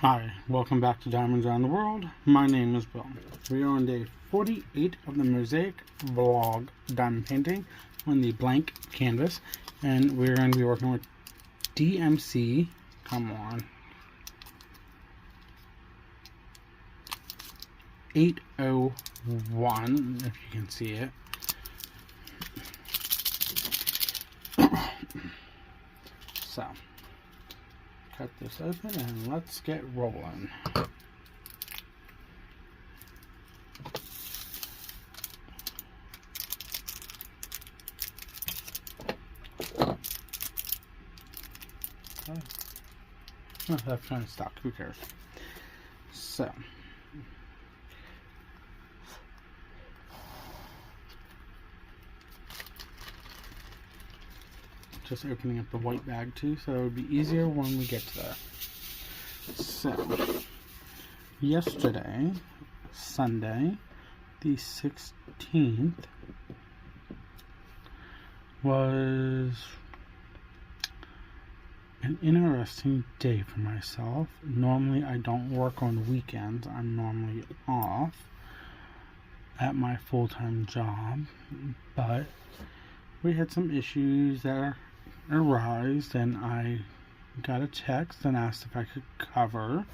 Hi, welcome back to Diamonds Around the World. My name is Bill. We are on day 48 of the Mosaic vlog diamond painting on the blank canvas, and we're going to be working with DMC, come on, 801, if you can see it. So, cut this open and let's get rolling. Oh, that's kind of stuck. Who cares? So, just opening up the white bag too, so it'll be easier when we get to there. So, yesterday, Sunday, the 16th, was an interesting day for myself. Normally I don't work on weekends. I'm normally off at my full-time job, but we had some issues that arose, and I got a text and asked if I could cover.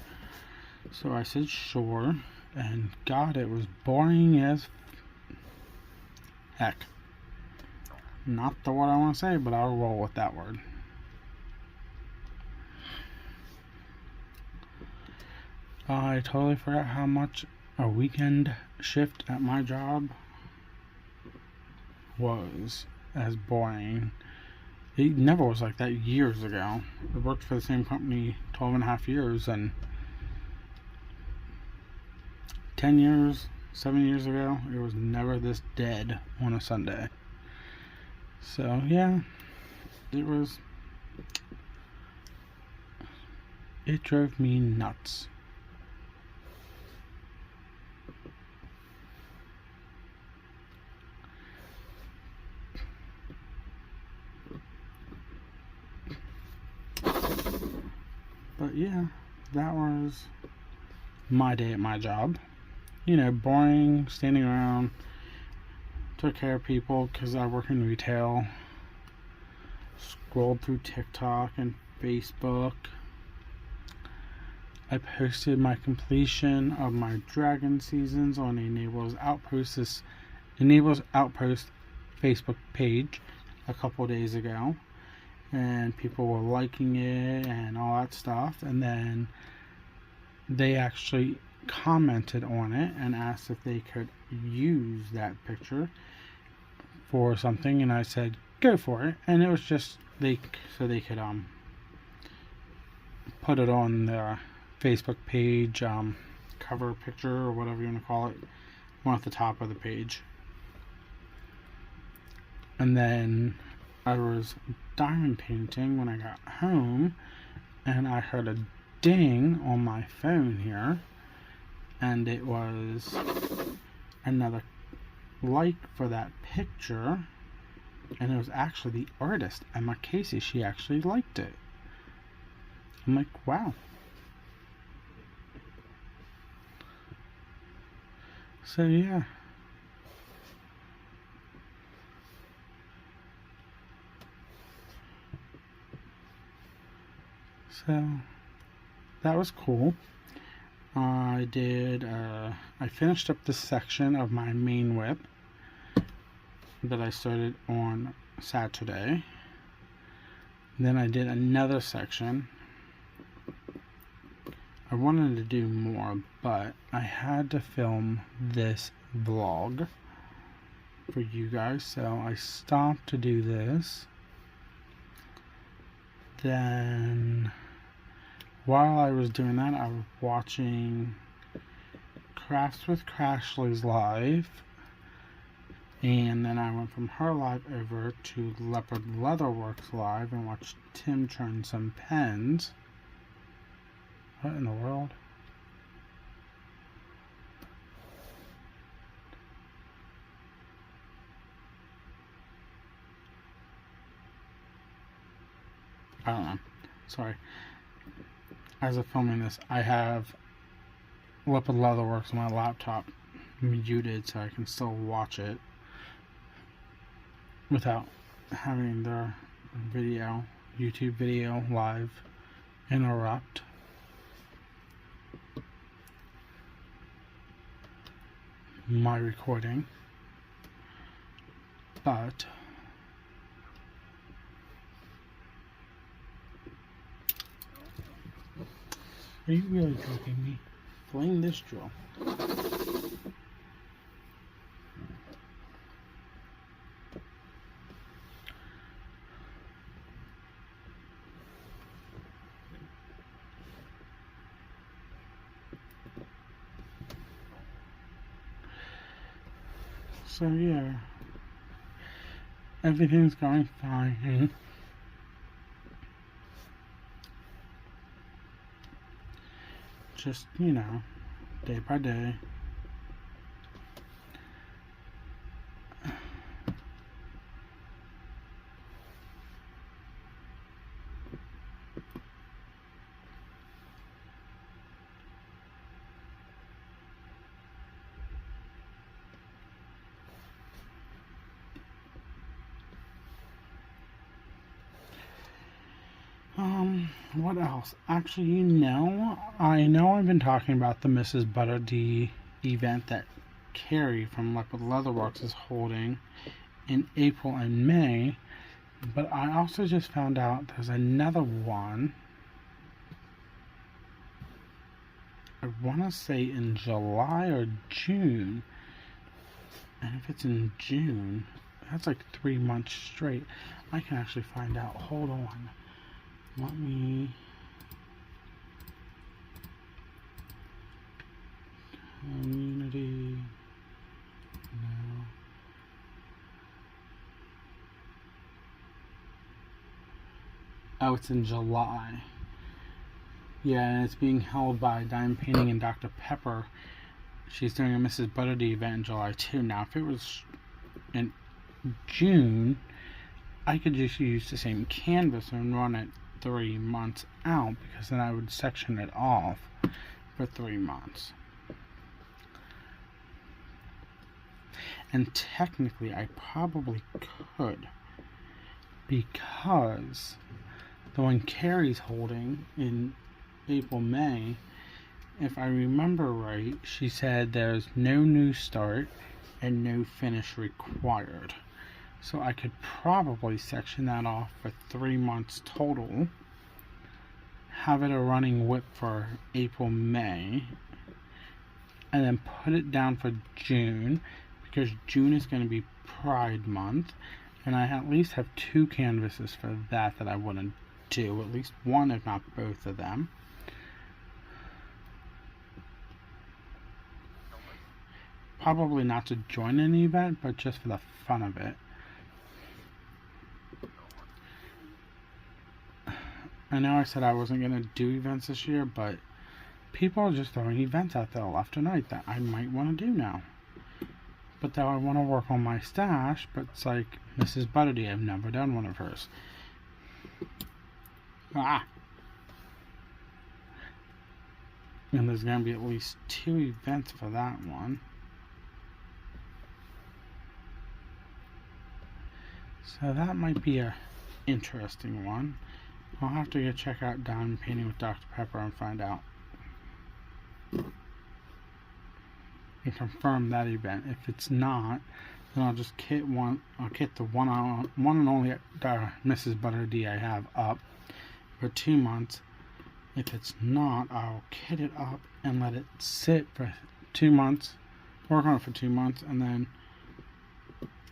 So I said sure, and God, it was boring as heck. Not the word I want to say, but I'll roll with that word. I totally forgot how much a weekend shift at my job was as boring. It never was like that years ago. I worked for the same company 12 and a half years, and 10 years, 7 years ago, it was never this dead on a Sunday. So yeah, it drove me nuts. But yeah, that was my day at my job. You know, boring, standing around, took care of people because I work in retail, scrolled through TikTok and Facebook. I posted my completion of my dragon seasons on Enables Outpost Facebook page a couple days ago, and people were liking it and all that stuff. And then they actually commented on it and asked if they could use that picture for something, and I said go for it. And it was just they could put it on their Facebook page, cover picture or whatever you want to call it, one at the top of the page. And then I was diamond painting when I got home, and I heard a ding on my phone here, and it was another like for that picture, and it was actually the artist, Emma Casey. She actually liked it. I'm like, wow. So yeah. So that was cool. I finished up this section of my main whip that I started on Saturday. Then I did another section. I wanted to do more, but I had to film this vlog for you guys, so I stopped to do this. Then while I was doing that, I was watching Crafts with Crashly's live, and then I went from her live over to Leopard Leatherworks live and watched Tim turn some pens. What in the world? I don't know. Sorry. as of filming this, I have Leopard Leatherworks on my laptop muted so I can still watch it without having their video, YouTube video live interrupt. My recording, but are you really joking me? Fling this drill. So yeah, everything's going fine. Just, you know, day by day. What else? Actually, I know I've been talking about the Mrs. Butter D event that Carrie from Leopard Leatherworks is holding in April and May, but I also just found out there's another one. I want to say in July or June, and if it's in June, that's like 3 months straight. I can actually find out. Hold on. Let me community now. Oh, it's in July. Yeah, and it's being held by Diamond Painting and Dr. Pepper. She's doing a Mrs. Butterdy event in July too. Now, if it was in June, I could just use the same canvas and run it 3 months out, because then I would section it off for 3 months. And technically I probably could, because the one Carrie's holding in April, May, if I remember right, she said there's no new start and no finish required. So I could probably section that off for 3 months total, have it a running whip for April, May, and then put it down for June, because June is going to be Pride Month, and I at least have 2 canvases for that I want to do, at least one if not both of them. Probably not to join an event, but just for the fun of it. I know I said I wasn't going to do events this year, but people are just throwing events out there left and right that I might want to do now. But though I want to work on my stash, but it's like Mrs. Butterdy, I've never done one of hers. And there's going to be at least 2 events for that one. So that might be a interesting one. I'll have to go check out Diamond Painting with Dr. Pepper and find out. And confirm that event. If it's not, then I'll just kit the one and only Mrs. Butter D I have up for 2 months. If it's not, I'll kit it up and let it sit for 2 months, work on it for 2 months, and then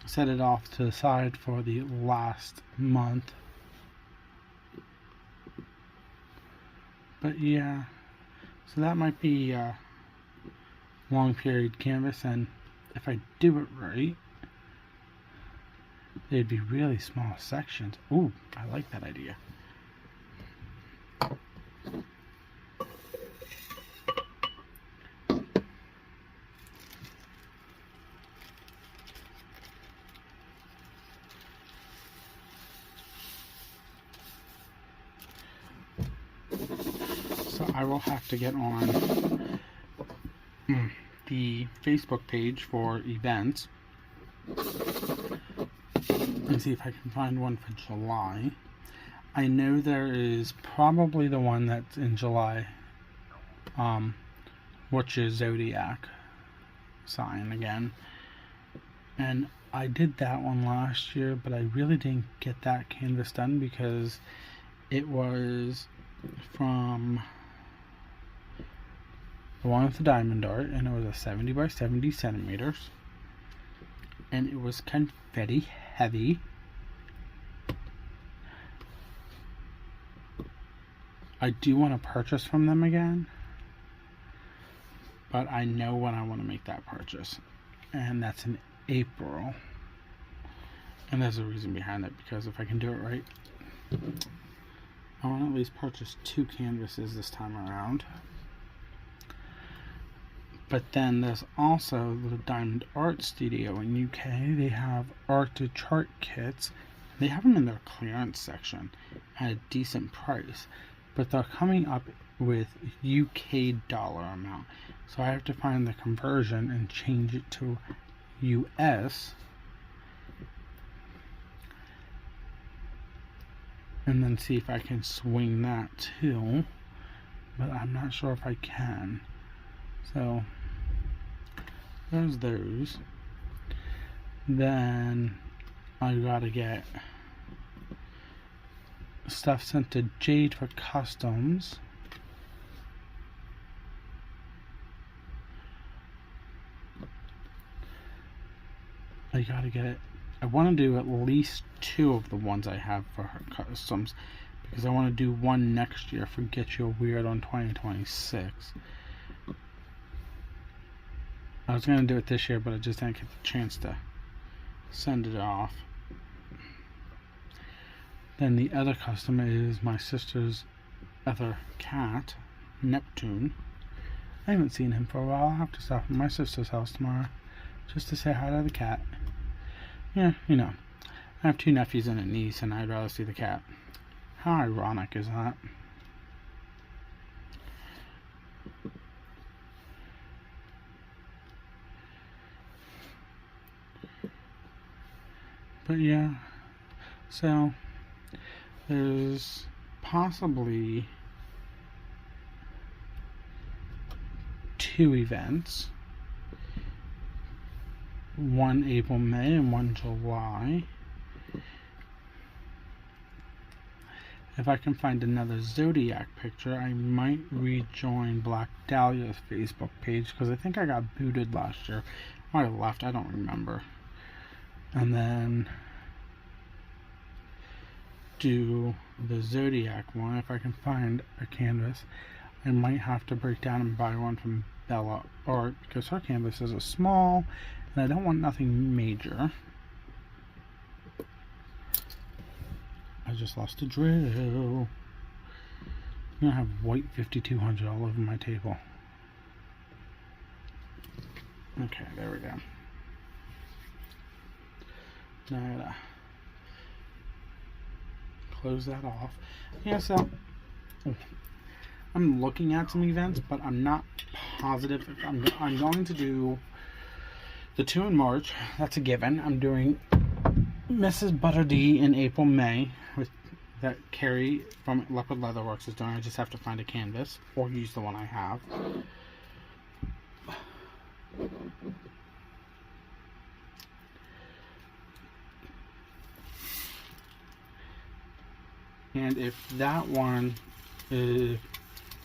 set it off to the side for the last month. But yeah, so that might be a long period canvas, and if I do it right, they'd be really small sections. Ooh, I like that idea. So I will have to get on the Facebook page for events and see if I can find one for July. I know there is probably the one that's in July, which is Zodiac sign again. And I did that one last year, but I really didn't get that canvas done because it was from the one with the diamond art, and it was a 70 by 70 centimeters, and it was confetti heavy. I do want to purchase from them again, but I know when I want to make that purchase, and that's in April. And there's a reason behind that, because if I can do it right, I want to at least purchase 2 canvases this time around. But then there's also the Diamond Art Studio in UK. They have art to chart kits. They have them in their clearance section at a decent price, but they're coming up with UK dollar amount. So I have to find the conversion and change it to US, and then see if I can swing that too, but I'm not sure if I can. So there's those. Then I gotta get stuff sent to Jade for customs. I gotta get it. I want to do at least 2 of the ones I have for her customs, because I want to do one next year for Get You Weird on 2026. I was going to do it this year, but I just didn't get the chance to send it off. Then the other custom is my sister's other cat, Neptune. I haven't seen him for a while. I'll have to stop at my sister's house tomorrow just to say hi to the cat. Yeah, you know, I have 2 nephews and a niece, and I'd rather see the cat. How ironic is that? But yeah, so there's possibly 2 events. One April, May, and one July. If I can find another Zodiac picture, I might rejoin Black Dahlia's Facebook page, because I think I got booted last year. Or I left, I don't remember. And then do the Zodiac one. If I can find a canvas, I might have to break down and buy one from Bella Art, because her canvases are small and I don't want nothing major. I just lost a drill. I'm gonna have white 5200 all over my table. Okay, there we go. Now I gotta close that off. Yeah, so I'm looking at some events, but I'm not positive. I'm going to do the 2 in March. That's a given. I'm doing Mrs. Butter D in April, May, with that Carrie from Leopard Leatherworks is doing. I just have to find a canvas or use the one I have. And if that one is,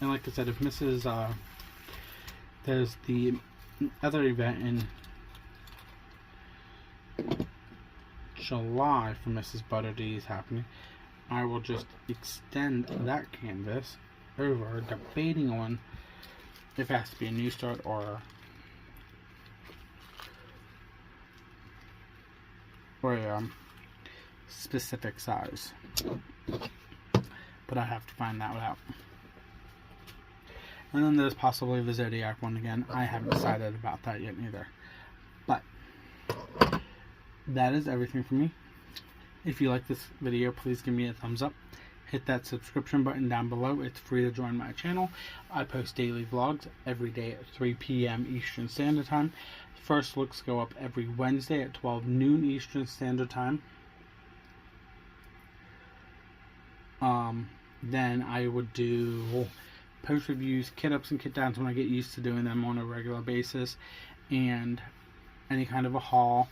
and like I said, if Mrs. There's the other event in July for Mrs. Butter D is happening, I will just extend that canvas over, debating on if it has to be a new start or a specific size. But I have to find that out. And then there's possibly the Zodiac one again. I haven't decided about that yet either. But that is everything for me. If you like this video, please give me a thumbs up. hit that subscription button down below. It's free to join my channel. I post daily vlogs every day at 3 p.m. Eastern Standard Time. First looks go up every Wednesday at 12 noon Eastern Standard Time. Then I would do post reviews, kit ups and kit downs when I get used to doing them on a regular basis, and any kind of a haul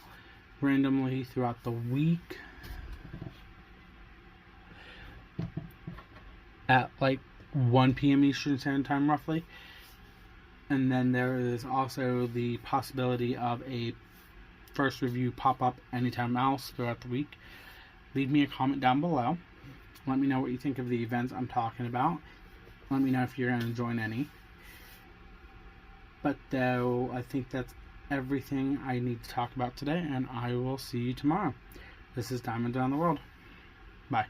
randomly throughout the week at like 1 p.m. Eastern Standard Time roughly. And then there is also the possibility of a first review pop up anytime else throughout the week. Leave me a comment down below. Let me know what you think of the events I'm talking about. Let me know if you're going to join any. But though, I think that's everything I need to talk about today, and I will see you tomorrow. This is Diamond Around the World. Bye.